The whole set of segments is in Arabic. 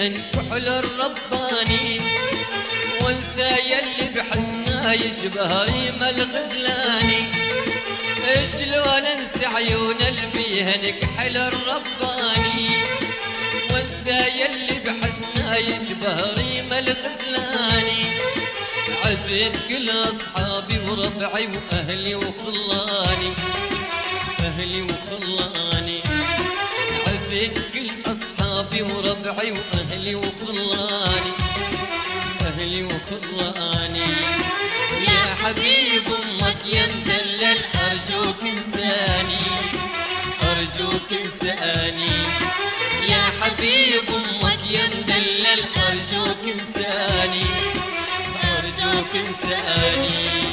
البيهن كحل الرباني، وانسى يلي بحسنا يشبه ريم الغزلاني. شلون انسى عيون البيهن كحل الرباني، وانسى يلي بحسنا يشبه ريم الغزلاني. عفيت كل اصحابي وربعي واهلي وخلاني، اهلي وخلاني. عفيت كل اصحابي وربعي واهلي وخلاني، اهلي وخلاني. يا حبيب امك يا مدلل ارجوك انساني، ارجوك انساني. يا حبيب امك يا مدلل ارجوك انساني، ارجوك انساني.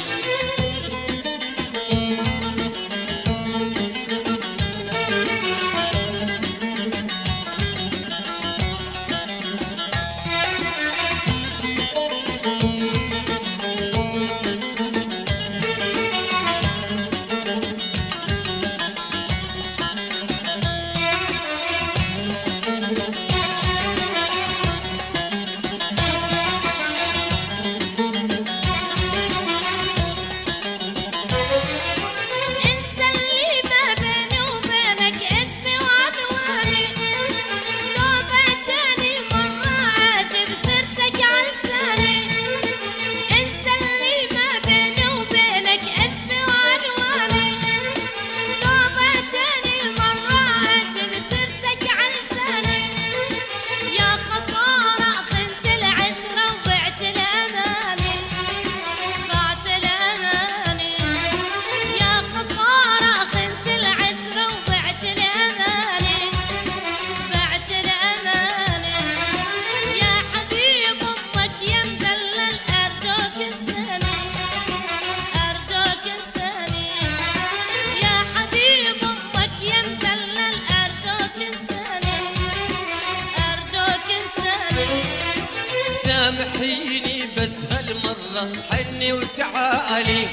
سامحيني بس هالمرة حني وتعالي،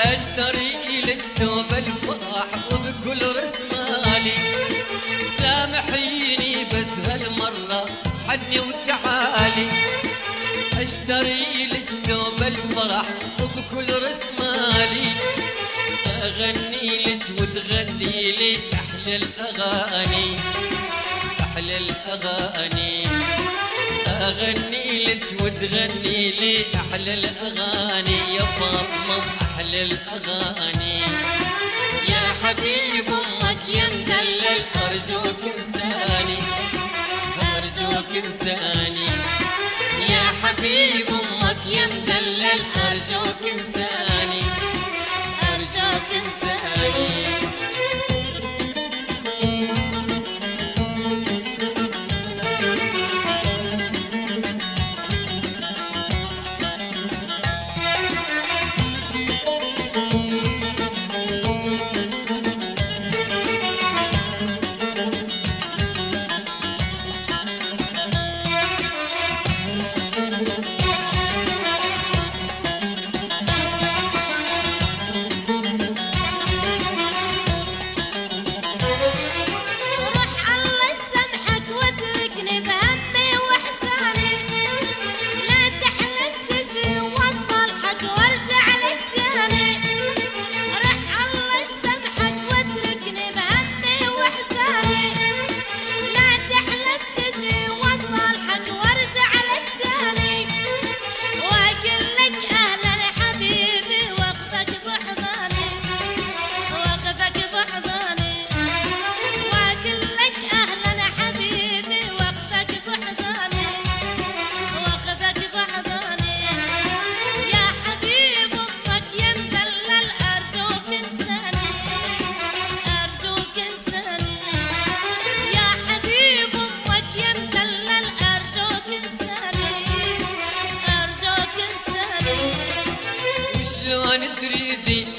اشتري لك ثوب الفرح وبكل رسمالي. سامحيني بس هالمرة حني وتعالي، اشتري لك ثوب الفرح وبكل رسمالي. اغني لك وتغني لي احلى الاغاني، احلى الاغاني. اغني لك وتغني لي احلى الاغاني يا فاطمه، احلى الاغاني. يا حبيب امك يا مدلل ارجوك انساني، ارجوك انساني. يا حبيب امك يا مدلل ارجوك انساني، ارجوك انساني.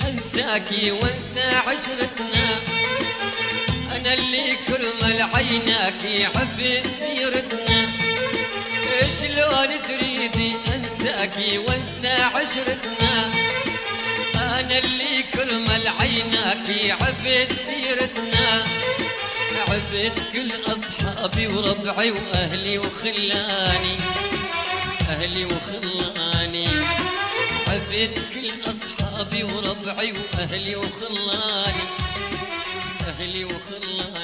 انساكي وانسى عشرتنا، انا اللي كرمل عيناكي عفيت سيرتنا. شلون تريدي انساكي وانسى عشرتنا، انا اللي كرمل عيناكي عفيت سيرتنا. عفت كل أصحابي وربعي وأهلي وخلاني، أهلي وخلاني. عفت كل أصحابي وربعي وأهلي وخلاني، أهلي وخلاني.